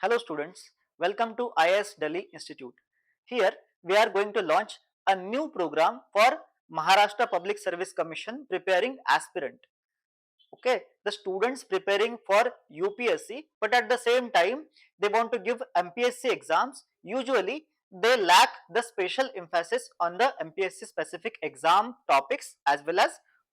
Hello students, welcome to IIS Delhi Institute. Here we are going to launch a new program for Maharashtra Public Service Commission preparing aspirant. Okay, the students preparing for UPSC but at the same time they want to give MPSC exams. Usually they lack the special emphasis on the MPSC specific exam topics as well as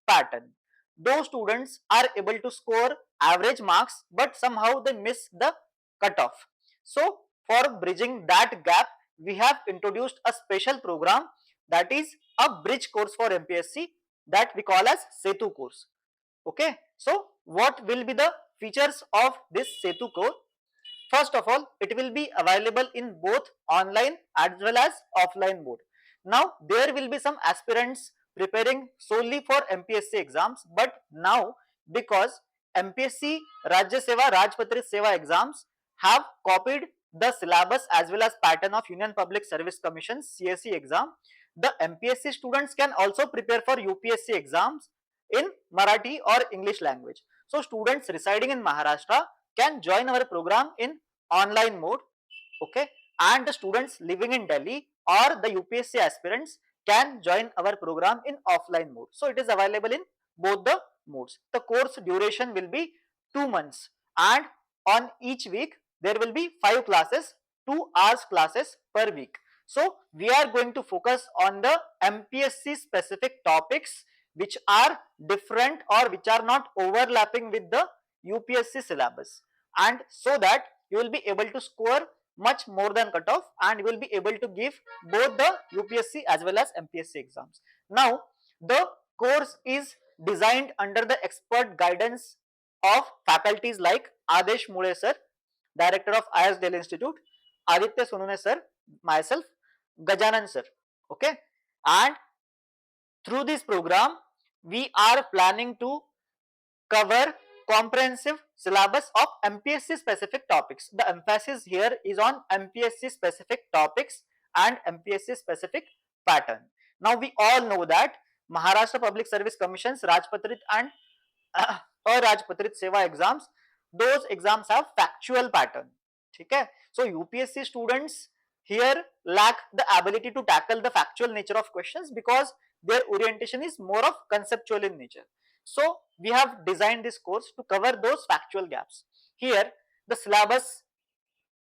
pattern. Those students are able to score average marks but somehow they miss the cutoff. So for bridging that gap we have introduced a special program, that is a bridge course for MPSC, that we call as Setu course. Okay, so what will be the features of this Setu course? First of all, it will be available in both online as well as offline mode. Now there will be some aspirants preparing solely for MPSC exams, but now because MPSC Rajya Seva, Rajpatrit Seva exams have copied the syllabus as well as pattern of Union Public Service Commission CSE exam, the MPSC students can also prepare for UPSC exams in Marathi or English language. So students residing in Maharashtra can join our program in online mode, okay, and the students living in Delhi or the UPSC aspirants can join our program in offline mode. So it is available in both the modes. The course duration will be 2 months and on each week there will be 5 classes, 2 hours classes per week. So we are going to focus on the MPSC specific topics which are different or which are not overlapping with the UPSC syllabus, and so that you will be able to score much more than cutoff and you will be able to give both the UPSC as well as MPSC exams. Now the course is designed under the expert guidance of faculties like Adesh Mule sir, director of IIS Delhi Institute, Aditya Sonune sir, myself, Gajanan sir. Okay, and through this program we are planning to cover comprehensive syllabus of MPSC specific topics. The emphasis here is on MPSC specific topics and MPSC specific pattern. Now we all know that Maharashtra Public Service Commission's Rajpatrit and Rajpatrit Seva exams, those exams have factual pattern. Okay? So UPSC students here lack the ability to tackle the factual nature of questions because their orientation is more of conceptual in nature. So we have designed this course to cover those factual gaps. Here the syllabus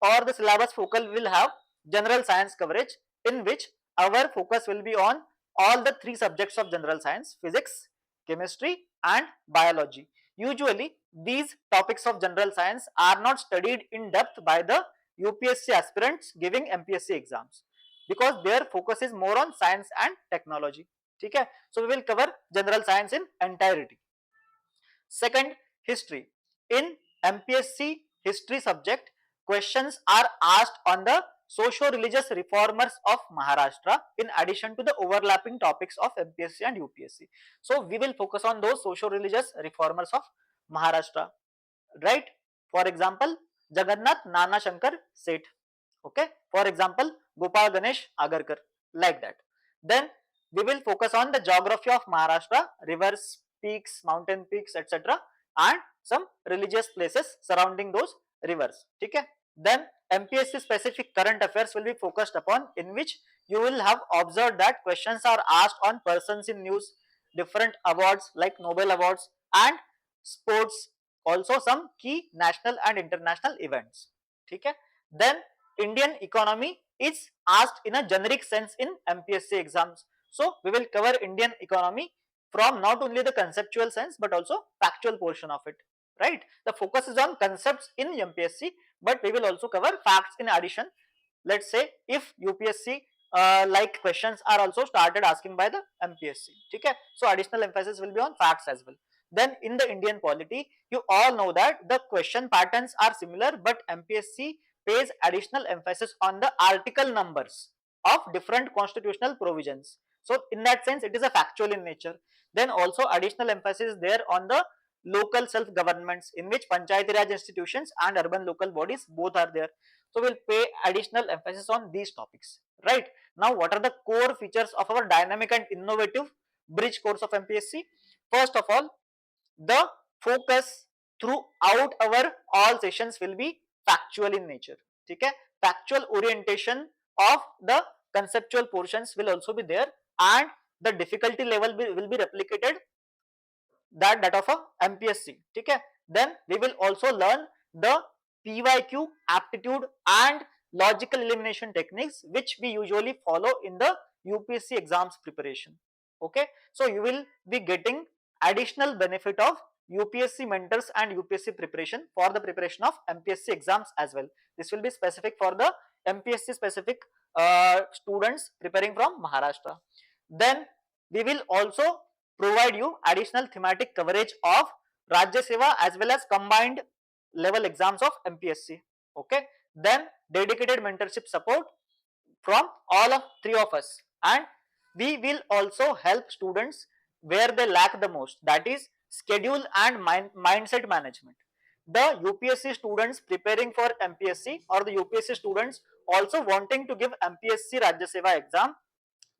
or the syllabus focal will have general science coverage, in which our focus will be on all the 3 subjects of general science: physics, chemistry and biology. Usually these topics of general science are not studied in depth by the UPSC aspirants giving MPSC exams because their focus is more on science and technology. Okay? So we will cover general science in entirety. Second, history. In MPSC history subject, questions are asked on the socio-religious reformers of Maharashtra in addition to the overlapping topics of MPSC and UPSC. So we will focus on those socio-religious reformers of Maharashtra, right? For example, Jagannath Nana Shankar Seth. Okay. For example, Gopal Ganesh Agarkar, like that. Then we will focus on the geography of Maharashtra, rivers, peaks, mountain peaks, etc. and some religious places surrounding those rivers. Okay. Then MPSC specific current affairs will be focused upon, in which you will have observed that questions are asked on persons in news, different awards like Nobel awards and sports, also some key national and international events. Okay. Then Indian economy is asked in a generic sense in MPSC exams. So we will cover Indian economy from not only the conceptual sense but also factual portion of it, right? The focus is on concepts in MPSC, but we will also cover facts in addition. Let's say if UPSC like questions are also started asking by the MPSC. Okay, so additional emphasis will be on facts as well. Then in the Indian polity, you all know that the question patterns are similar, but MPSC pays additional emphasis on the article numbers of different constitutional provisions. So in that sense, it is a factual in nature. Then also additional emphasis there on the local self-governments, in which Panchayati Raj institutions and urban local bodies both are there. So we'll pay additional emphasis on these topics, right? Now what are the core features of our dynamic and innovative bridge course of MPSC? First of all, the focus throughout our all sessions will be factual in nature. ठीक है, factual orientation of the conceptual portions will also be there, and the difficulty level will be replicated that of a MPSC. ठीक है, then we will also learn the PYQ, aptitude and logical elimination techniques which we usually follow in the UPSC exams preparation. Okay, so you will be getting additional benefit of UPSC mentors and UPSC preparation for the preparation of MPSC exams as well. This will be specific for the MPSC specific students preparing from Maharashtra. Then we will also provide you additional thematic coverage of Rajya Seva as well as combined level exams of MPSC. Okay, then dedicated mentorship support from all of three of us, and we will also help students where they lack the most, that is schedule and mindset management. The UPSC students preparing for MPSC or the UPSC students also wanting to give MPSC Rajya Seva exam,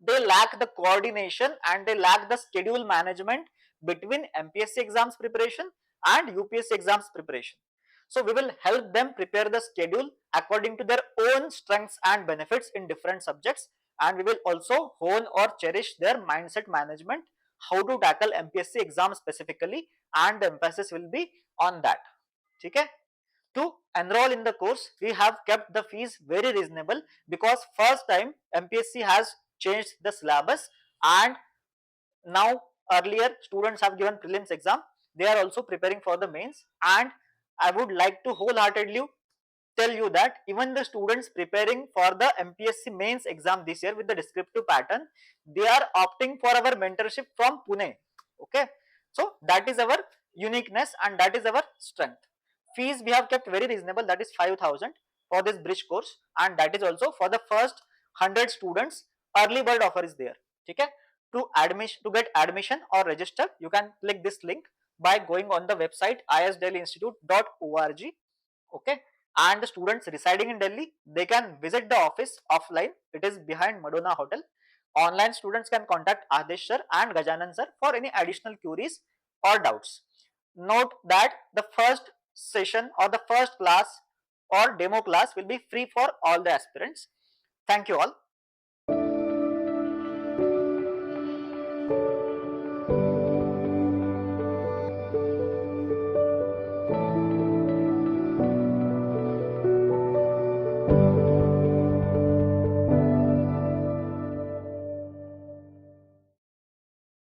they lack the coordination and they lack the schedule management between MPSC exams preparation and UPSC exams preparation. So we will help them prepare the schedule according to their own strengths and benefits in different subjects, and we will also hone or cherish their mindset management, how to tackle MPSC exam specifically, and the emphasis will be on that. Okay? To enroll in the course, we have kept the fees very reasonable because first time MPSC has changed the syllabus, and now earlier students have given prelims exam, they are also preparing for the mains, and I would like to wholeheartedly tell you that even the students preparing for the MPSC mains exam this year with the descriptive pattern, they are opting for our mentorship from Pune. Okay, so that is our uniqueness and that is our strength. Fees we have kept very reasonable, that is 5,000 for this bridge course, and that is also for the first 100 students. Early bird offer is there. Okay, to get admission or register, you can click this link by going on the website isdelhiinstitute.org. Okay, and the students residing in Delhi, they can visit the office offline. It is behind Madonna Hotel. Online students can contact Adesh sir and Gajanan sir for any additional queries or doubts. Note that the first session or the first class or demo class will be free for all the aspirants. Thank you all.